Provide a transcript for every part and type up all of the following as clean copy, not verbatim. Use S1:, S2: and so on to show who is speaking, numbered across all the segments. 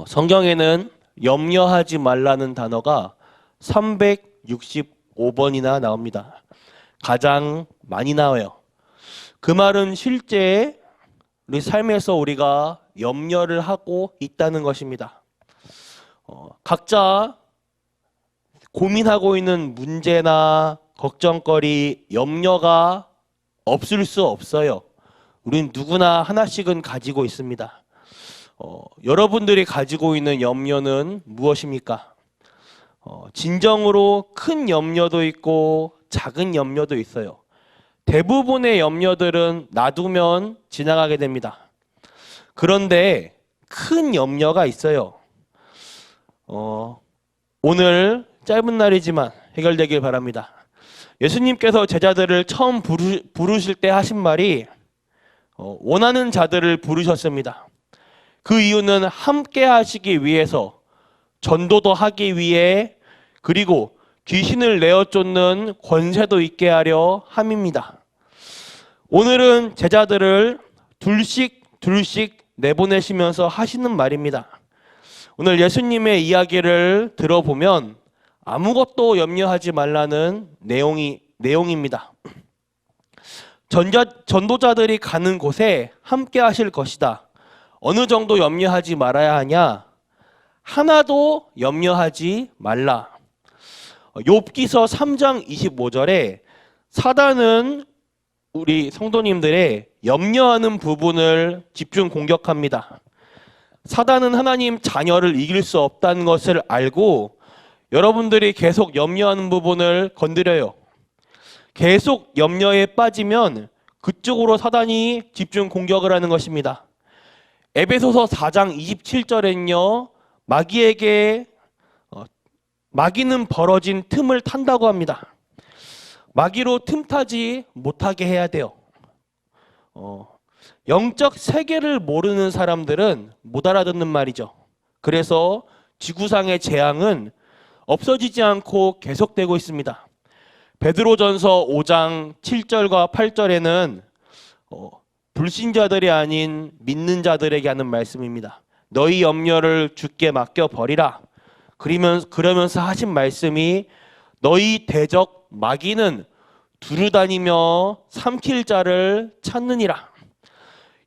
S1: 성경에는 염려하지 말라는 단어가 365번이나 나옵니다. 가장 많이 나와요. 그 말은 실제 우리 삶에서 우리가 염려를 하고 있다는 것입니다. 각자 고민하고 있는 문제나 걱정거리, 염려가 없을 수 없어요. 우린 누구나 하나씩은 가지고 있습니다. 여러분들이 가지고 있는 염려는 무엇입니까? 진정으로 큰 염려도 있고 작은 염려도 있어요. 대부분의 염려들은 놔두면 지나가게 됩니다. 그런데 큰 염려가 있어요. 오늘 짧은 날이지만 해결되길 바랍니다. 예수님께서 제자들을 처음 부르실 때 하신 말이 원하는 자들을 부르셨습니다. 그 이유는 함께 하시기 위해서, 전도도 하기 위해, 그리고 귀신을 내어 쫓는 권세도 있게 하려 함입니다. 오늘은 제자들을 둘씩 내보내시면서 하시는 말입니다. 오늘 예수님의 이야기를 들어보면 아무것도 염려하지 말라는 내용입니다. 전도자들이 가는 곳에 함께 하실 것이다. 어느 정도 염려하지 말아야 하냐? 하나도 염려하지 말라. 욥기서 3장 25절에 사단은 우리 성도님들의 염려하는 부분을 집중 공격합니다. 사단은 하나님 자녀를 이길 수 없다는 것을 알고 여러분들이 계속 염려하는 부분을 건드려요. 계속 염려에 빠지면 그쪽으로 사단이 집중 공격을 하는 것입니다. 에베소서 4장 27절에는요, 마귀는 벌어진 틈을 탄다고 합니다. 마귀로 틈타지 못하게 해야 돼요. 영적 세계를 모르는 사람들은 못 알아듣는 말이죠. 그래서 지구상의 재앙은 없어지지 않고 계속되고 있습니다. 베드로전서 5장 7절과 8절에는 불신자들이 아닌 믿는 자들에게 하는 말씀입니다. 너희 염려를 주께 맡겨 버리라. 그러면서 하신 말씀이 너희 대적 마귀는 두루다니며 삼킬 자를 찾느니라.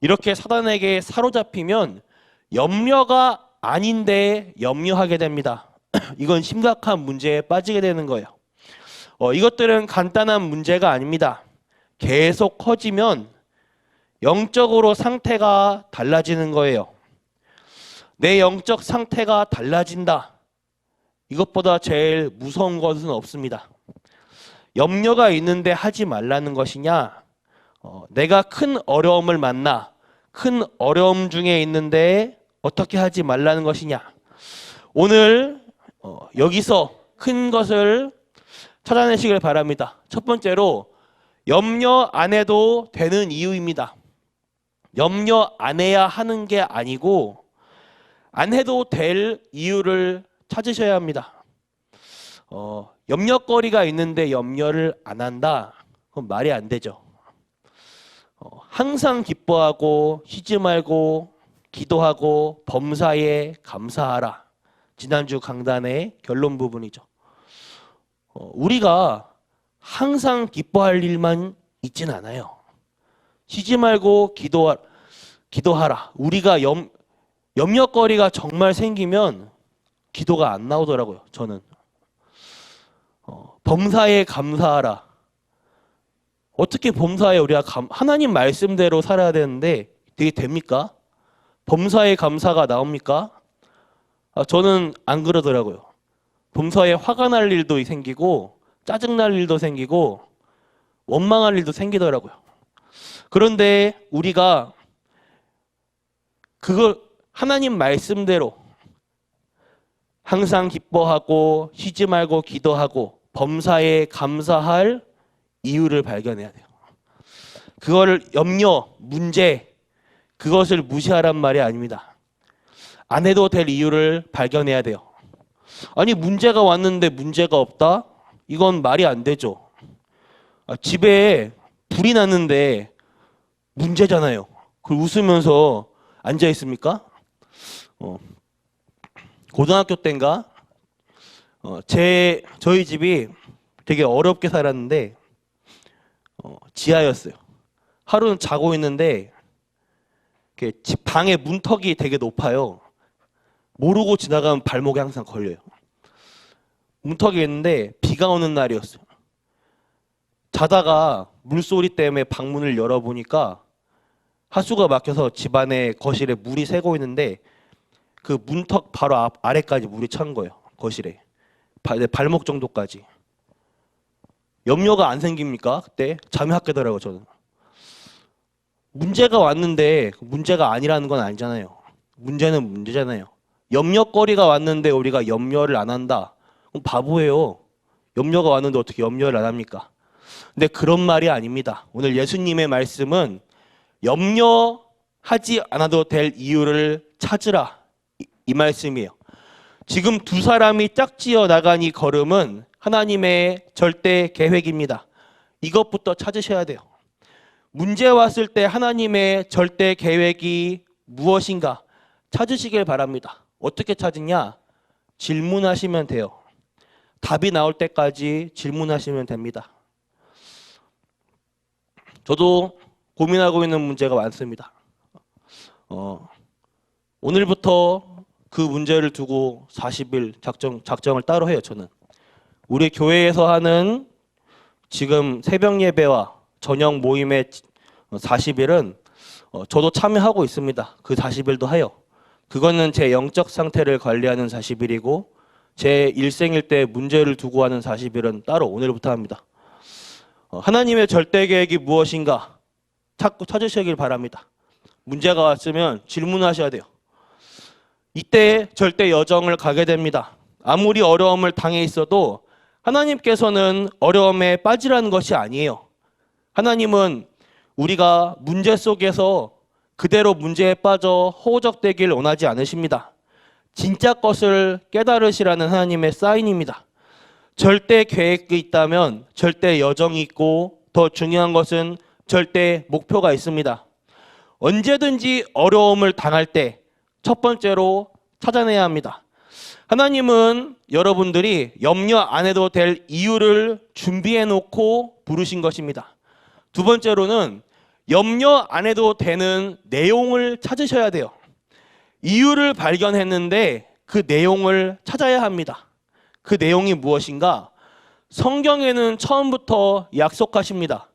S1: 이렇게 사단에게 사로잡히면 염려가 아닌데 염려하게 됩니다. 이건 심각한 문제에 빠지게 되는 거예요. 이것들은 간단한 문제가 아닙니다. 계속 커지면 영적으로 상태가 달라지는 거예요. 내 영적 상태가 달라진다. 이것보다 제일 무서운 것은 없습니다. 염려가 있는데 하지 말라는 것이냐? 내가 큰 어려움을 만나 큰 어려움 중에 있는데 어떻게 하지 말라는 것이냐? 오늘 여기서 큰 것을 찾아내시길 바랍니다. 첫 번째로 염려 안 해도 되는 이유입니다. 염려 안 해야 하는 게 아니고 안 해도 될 이유를 찾으셔야 합니다. 염려거리가 있는데 염려를 안 한다? 그건 말이 안 되죠. 항상 기뻐하고 쉬지 말고 기도하고 범사에 감사하라. 지난주 강단의 결론 부분이죠. 우리가 항상 기뻐할 일만 있진 않아요. 쉬지 말고 기도하라. 우리가 염려거리가 정말 생기면 기도가 안 나오더라고요. 저는 범사에 감사하라. 어떻게 범사에 우리가 하나님 말씀대로 살아야 되는데 이게 됩니까? 범사에 감사가 나옵니까? 저는 안 그러더라고요. 범사에 화가 날 일도 생기고 짜증날 일도 생기고 원망할 일도 생기더라고요. 그런데 우리가 그걸 하나님 말씀대로 항상 기뻐하고 쉬지 말고 기도하고 범사에 감사할 이유를 발견해야 돼요. 그거를 염려, 문제, 그것을 무시하란 말이 아닙니다. 안 해도 될 이유를 발견해야 돼요. 아니 문제가 왔는데 문제가 없다? 이건 말이 안 되죠. 집에 불이 났는데 문제잖아요. 그걸 웃으면서 앉아 있습니까? 고등학교 때인가 저희 집이 되게 어렵게 살았는데 지하였어요. 하루는 자고 있는데 집 방의 문턱이 되게 높아요. 모르고 지나가면 발목에 항상 걸려요. 문턱이 있는데 비가 오는 날이었어요. 자다가 물소리 때문에 방문을 열어보니까 하수가 막혀서 집안에 거실에 물이 새고 있는데 그 문턱 바로 아래까지 물이 찬 거예요. 거실에. 발목 정도까지. 염려가 안 생깁니까? 그때 잠이 확 깨더라고요. 저는. 문제가 왔는데 문제가 아니라는 건 아니잖아요. 문제는 문제잖아요. 염려거리가 왔는데 우리가 염려를 안 한다. 그럼 바보예요. 염려가 왔는데 어떻게 염려를 안 합니까? 근데 그런 말이 아닙니다. 오늘 예수님의 말씀은 염려하지 않아도 될 이유를 찾으라. 이 말씀이에요. 지금 두 사람이 짝지어 나간 이 걸음은 하나님의 절대 계획입니다. 이것부터 찾으셔야 돼요. 문제 왔을 때 하나님의 절대 계획이 무엇인가 찾으시길 바랍니다. 어떻게 찾으냐? 질문하시면 돼요. 답이 나올 때까지 질문하시면 됩니다. 저도 고민하고 있는 문제가 많습니다. 오늘부터 그 문제를 두고 40일 작정을 따로 해요. 저는 우리 교회에서 하는 지금 새벽 예배와 저녁 모임의 40일은 저도 참여하고 있습니다. 그 40일도 해요. 그거는 제 영적 상태를 관리하는 40일이고 제 일생일 때 문제를 두고 하는 40일은 따로 오늘부터 합니다. 하나님의 절대 계획이 무엇인가 자꾸 찾으시길 바랍니다. 문제가 왔으면 질문하셔야 돼요. 이때 절대 여정을 가게 됩니다. 아무리 어려움을 당해 있어도 하나님께서는 어려움에 빠지라는 것이 아니에요. 하나님은 우리가 문제 속에서 그대로 문제에 빠져 허우적대길 원하지 않으십니다. 진짜 것을 깨달으시라는 하나님의 사인입니다. 절대 계획이 있다면 절대 여정이 있고 더 중요한 것은 절대 목표가 있습니다. 언제든지 어려움을 당할 때 첫 번째로 찾아내야 합니다. 하나님은 여러분들이 염려 안 해도 될 이유를 준비해 놓고 부르신 것입니다. 두 번째로는 염려 안 해도 되는 내용을 찾으셔야 돼요. 이유를 발견했는데 그 내용을 찾아야 합니다. 그 내용이 무엇인가? 성경에는 처음부터 약속하십니다.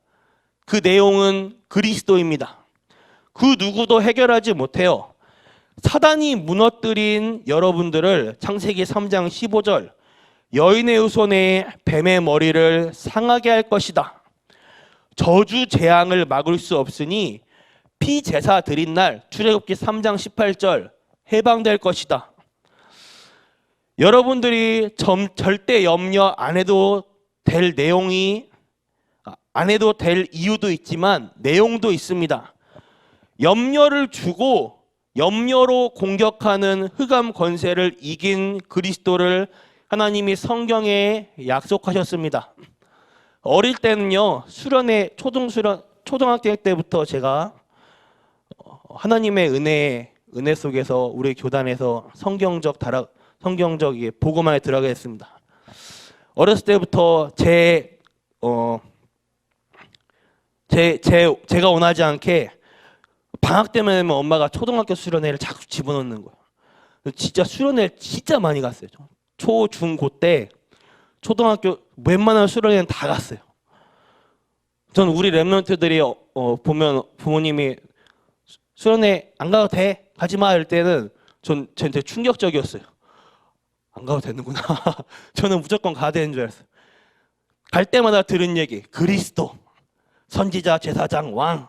S1: 그 내용은 그리스도입니다. 그 누구도 해결하지 못해요. 사단이 무너뜨린 여러분들을 창세기 3장 15절 여인의 후손의 뱀의 머리를 상하게 할 것이다. 저주 재앙을 막을 수 없으니 피제사 드린 날 출애굽기 3장 18절 해방될 것이다. 여러분들이 절대 염려 안 해도 될 내용이 안 해도 될 이유도 있지만 내용도 있습니다. 염려를 주고 염려로 공격하는 흑암 권세를 이긴 그리스도를 하나님이 성경에 약속하셨습니다. 어릴 때는요, 초등학교 때부터 제가 하나님의 은혜 속에서 우리 교단에서 성경적 보고만에 들어가게 했습니다. 어렸을 때부터 제가 원하지 않게 방학 때면 엄마가 초등학교 수련회를 자꾸 집어넣는 거예요. 진짜 수련회 진짜 많이 갔어요. 초, 중, 고 때 초등학교 웬만한 수련회는 다 갔어요. 전 우리 랩런트들이 보면 부모님이 수련회 안 가도 돼? 가지 마 이럴 때는 전 되게 충격적이었어요. 안 가도 되는구나. 저는 무조건 가야 되는 줄 알았어요. 갈 때마다 들은 얘기, 그리스도, 선지자, 제사장, 왕.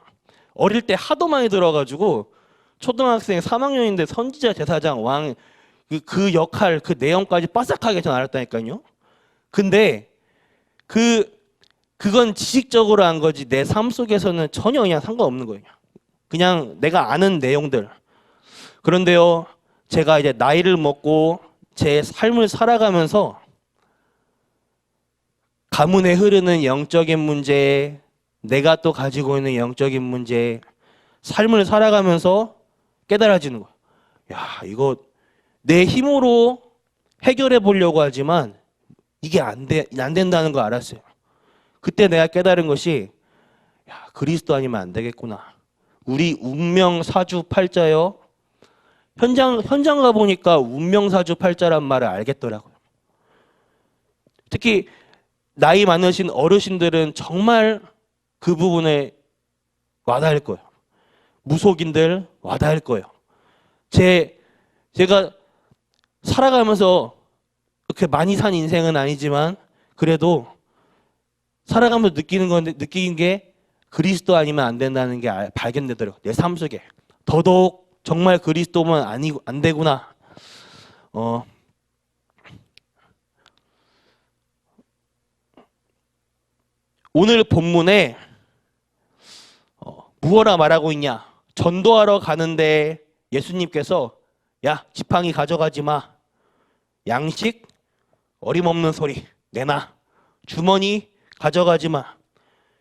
S1: 어릴 때 하도 많이 들어가지고 초등학생 3학년인데 선지자, 제사장, 왕 그 역할, 그 내용까지 빠삭하게 전 알았다니까요. 근데 그건 지식적으로 한 거지 내 삶 속에서는 전혀 그냥 상관없는 거예요. 그냥 내가 아는 내용들. 그런데요, 제가 이제 나이를 먹고 제 삶을 살아가면서 가문에 흐르는 영적인 문제, 내가 또 가지고 있는 영적인 문제, 삶을 살아가면서 깨달아지는 거예요. 야, 이거 내 힘으로 해결해 보려고 하지만 이게 안 된다는 걸 알았어요. 그때 내가 깨달은 것이, 야, 그리스도 아니면 안 되겠구나. 우리 운명사주팔자요. 현장 가보니까 운명사주팔자란 말을 알겠더라고요. 특히 나이 많으신 어르신들은 정말 그 부분에 와닿을 거예요. 무속인들 와닿을 거예요. 제가 살아가면서 그렇게 많이 산 인생은 아니지만 그래도 살아가면서 느끼는 게 그리스도 아니면 안 된다는 게 발견되더라고요. 내 삶 속에. 더더욱 정말 그리스도면 안 되구나. 오늘 본문에 무엇라 말하고 있냐? 전도하러 가는데 예수님께서 야, 지팡이 가져가지 마. 양식 어림없는 소리 내놔. 주머니 가져가지 마.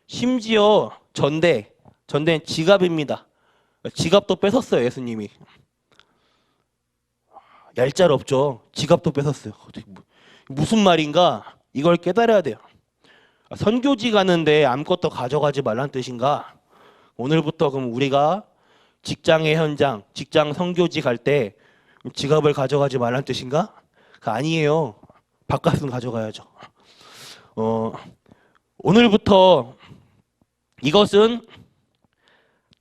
S1: 심지어 전대는 지갑입니다. 지갑도 뺏었어요, 예수님이. 얄짤없죠. 지갑도 뺏었어요. 무슨 말인가? 이걸 깨달아야 돼요. 선교지 가는데 아무것도 가져가지 말란 뜻인가? 오늘부터 그럼 우리가 직장의 현장, 직장 선교지 갈 때 지갑을 가져가지 말란 뜻인가? 아니에요. 바깥은 가져가야죠. 오늘부터 이것은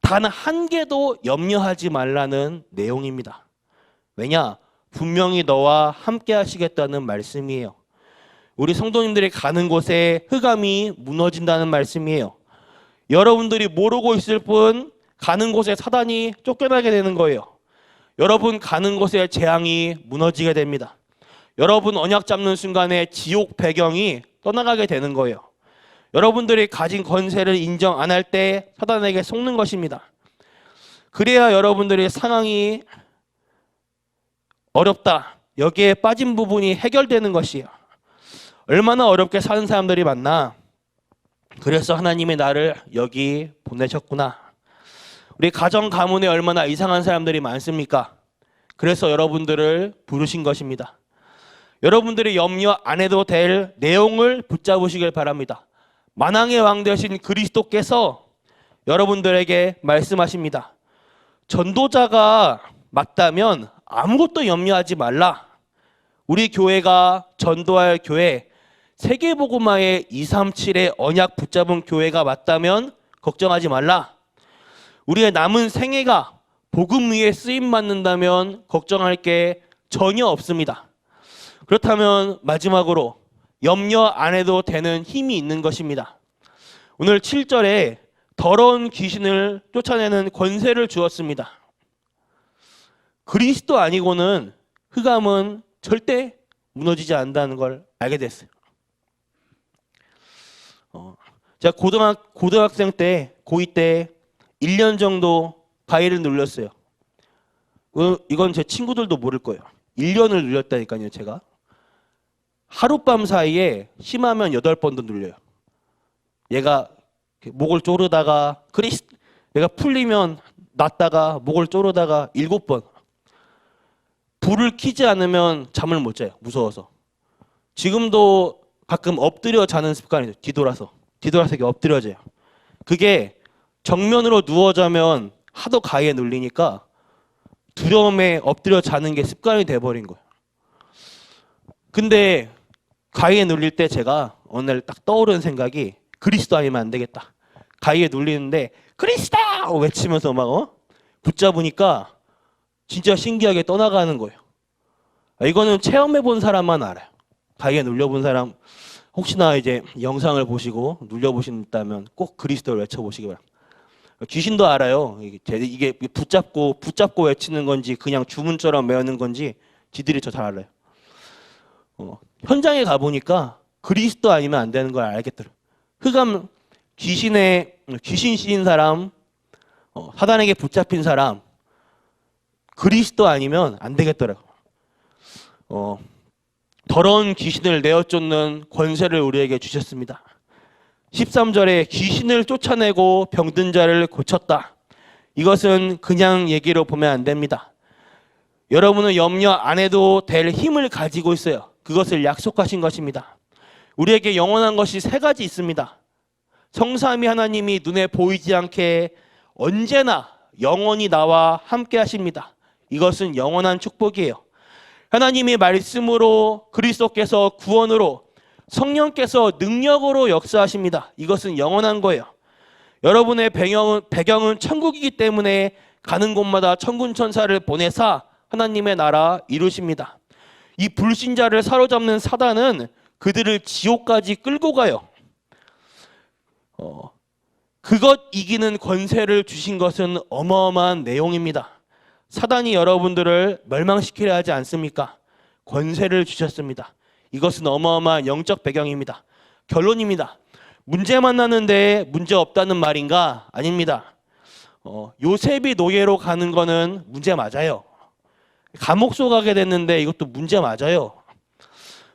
S1: 단 한 개도 염려하지 말라는 내용입니다. 왜냐? 분명히 너와 함께 하시겠다는 말씀이에요. 우리 성도님들이 가는 곳에 흑암이 무너진다는 말씀이에요. 여러분들이 모르고 있을 뿐 가는 곳에 사단이 쫓겨나게 되는 거예요. 여러분 가는 곳에 재앙이 무너지게 됩니다. 여러분 언약 잡는 순간에 지옥 배경이 떠나가게 되는 거예요. 여러분들이 가진 권세를 인정 안 할 때 사단에게 속는 것입니다. 그래야 여러분들의 상황이 어렵다, 여기에 빠진 부분이 해결되는 것이에요. 얼마나 어렵게 사는 사람들이 많나. 그래서 하나님이 나를 여기 보내셨구나. 우리 가정 가문에 얼마나 이상한 사람들이 많습니까? 그래서 여러분들을 부르신 것입니다. 여러분들이 염려 안 해도 될 내용을 붙잡으시길 바랍니다. 만왕의 왕 되신 그리스도께서 여러분들에게 말씀하십니다. 전도자가 맞다면 아무것도 염려하지 말라. 우리 교회가 전도할 교회, 세계복음화의 237의 언약 붙잡은 교회가 맞다면 걱정하지 말라. 우리의 남은 생애가 복음 위에 쓰임 받는다면 걱정할 게 전혀 없습니다. 그렇다면 마지막으로 염려 안 해도 되는 힘이 있는 것입니다. 오늘 7절에 더러운 귀신을 쫓아내는 권세를 주었습니다. 그리스도 아니고는 흑암은 절대 무너지지 않는다는 걸 알게 됐어요. 제가 고등학생 때, 고2 때 1년 정도 가위를 눌렸어요. 이건 제 친구들도 모를 거예요. 1년을 눌렸다니까요, 제가. 하룻밤 사이에 심하면 8번도 눌려요. 얘가 목을 조르다가 얘가 풀리면 놨다가 목을 조르다가 7번. 불을 켜지 않으면 잠을 못 자요. 무서워서. 지금도 가끔 엎드려 자는 습관이 있어요. 뒤돌아서 이렇게 엎드려져요. 그게 정면으로 누워 자면 하도 가위에 눌리니까 두려움에 엎드려 자는 게 습관이 돼버린 거예요. 근데 가위에 눌릴 때 제가 어느 날 딱 떠오른 생각이 그리스도 아니면 안 되겠다. 가위에 눌리는데 그리스도! 외치면서 막 붙잡으니까 진짜 신기하게 떠나가는 거예요. 이거는 체험해 본 사람만 알아요. 가위에 눌려본 사람, 혹시나 이제 영상을 보시고 눌려보신다면 꼭 그리스도를 외쳐보시기 바랍니다. 귀신도 알아요. 이게 붙잡고 외치는 건지 그냥 주문처럼 외우는 건지 지들이 저 잘 알아요. 현장에 가보니까 그리스도 아니면 안 되는 걸 알겠더라고요. 흑암 귀신 씌인 사람, 사단에게 붙잡힌 사람, 그리스도 아니면 안 되겠더라고요. 더러운 귀신을 내어 쫓는 권세를 우리에게 주셨습니다. 13절에 귀신을 쫓아내고 병든 자를 고쳤다. 이것은 그냥 얘기로 보면 안 됩니다. 여러분은 염려 안 해도 될 힘을 가지고 있어요. 그것을 약속하신 것입니다. 우리에게 영원한 것이 세 가지 있습니다. 성삼위 하나님이 눈에 보이지 않게 언제나 영원히 나와 함께 하십니다. 이것은 영원한 축복이에요. 하나님의 말씀으로, 그리스도께서 구원으로, 성령께서 능력으로 역사하십니다. 이것은 영원한 거예요. 여러분의 배경은 천국이기 때문에 가는 곳마다 천군 천사를 보내사 하나님의 나라 이루십니다. 이 불신자를 사로잡는 사단은 그들을 지옥까지 끌고 가요. 그것 이기는 권세를 주신 것은 어마어마한 내용입니다. 사단이 여러분들을 멸망시키려 하지 않습니까? 권세를 주셨습니다. 이것은 어마어마한 영적 배경입니다. 결론입니다. 문제 만나는데 문제 없다는 말인가? 아닙니다. 요셉이 노예로 가는 거는 문제 맞아요. 감옥소 가게 됐는데 이것도 문제 맞아요.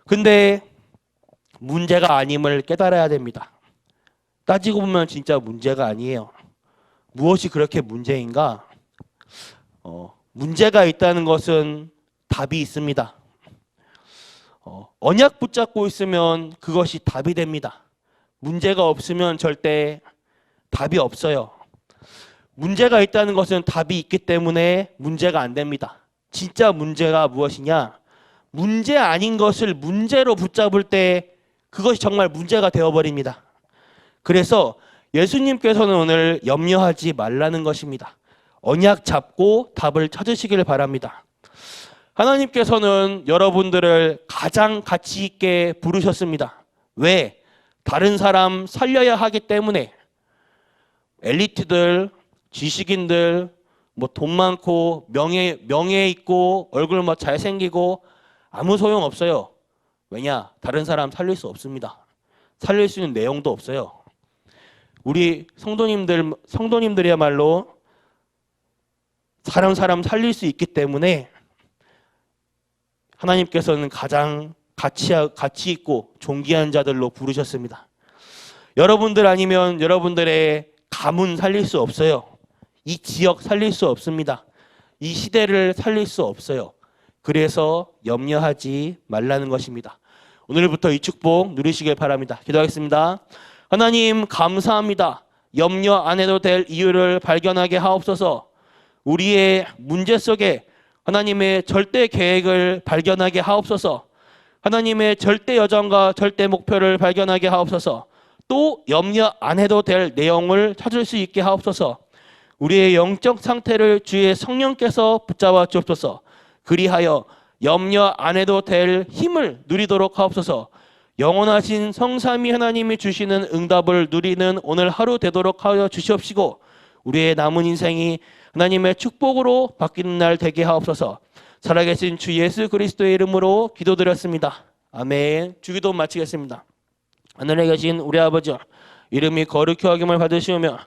S1: 근데 문제가 아님을 깨달아야 됩니다. 따지고 보면 진짜 문제가 아니에요. 무엇이 그렇게 문제인가? 문제가 있다는 것은 답이 있습니다. 언약 붙잡고 있으면 그것이 답이 됩니다. 문제가 없으면 절대 답이 없어요. 문제가 있다는 것은 답이 있기 때문에 문제가 안 됩니다. 진짜 문제가 무엇이냐? 문제 아닌 것을 문제로 붙잡을 때 그것이 정말 문제가 되어버립니다. 그래서 예수님께서는 오늘 염려하지 말라는 것입니다. 언약 잡고 답을 찾으시길 바랍니다. 하나님께서는 여러분들을 가장 가치 있게 부르셨습니다. 왜? 다른 사람 살려야 하기 때문에. 엘리트들, 지식인들, 돈 많고 명예 있고 얼굴 잘생기고 아무 소용 없어요. 왜냐? 다른 사람 살릴 수 없습니다. 살릴 수 있는 내용도 없어요. 우리 성도님들이야말로 사람 살릴 수 있기 때문에 하나님께서는 가장 가치 있고 존귀한 자들로 부르셨습니다. 여러분들 아니면 여러분들의 가문 살릴 수 없어요. 이 지역 살릴 수 없습니다. 이 시대를 살릴 수 없어요. 그래서 염려하지 말라는 것입니다. 오늘부터 이 축복 누리시길 바랍니다. 기도하겠습니다. 하나님 감사합니다. 염려 안 해도 될 이유를 발견하게 하옵소서. 우리의 문제 속에 하나님의 절대 계획을 발견하게 하옵소서. 하나님의 절대 여정과 절대 목표를 발견하게 하옵소서. 또 염려 안 해도 될 내용을 찾을 수 있게 하옵소서. 우리의 영적 상태를 주의 성령께서 붙잡아 주옵소서. 그리하여 염려 안 해도 될 힘을 누리도록 하옵소서. 영원하신 성삼위 하나님이 주시는 응답을 누리는 오늘 하루 되도록 하여 주시옵시고 우리의 남은 인생이 하나님의 축복으로 바뀌는 날 되게 하옵소서. 살아계신 주 예수 그리스도의 이름으로 기도드렸습니다. 아멘. 주기도 마치겠습니다. 하늘에 계신 우리 아버지, 이름이 거룩히 여김을 받으시오며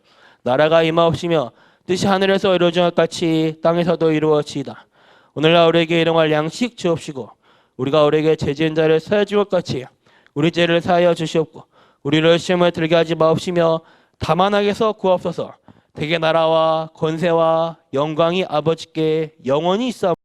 S1: 나라가 임하옵시며 뜻이 하늘에서 이루어진 것 같이 땅에서도 이루어지이다. 오늘날 우리에게 일용할 양식 주옵시고 우리가 우리에게 죄지은 자를 사하여 줄 것 같이 우리 죄를 사하여 주시옵고 우리를 시험에 들게 하지 마옵시며 다만 악에서 구하옵소서. 대개 나라와 권세와 영광이 아버지께 영원히 있사옵나이다.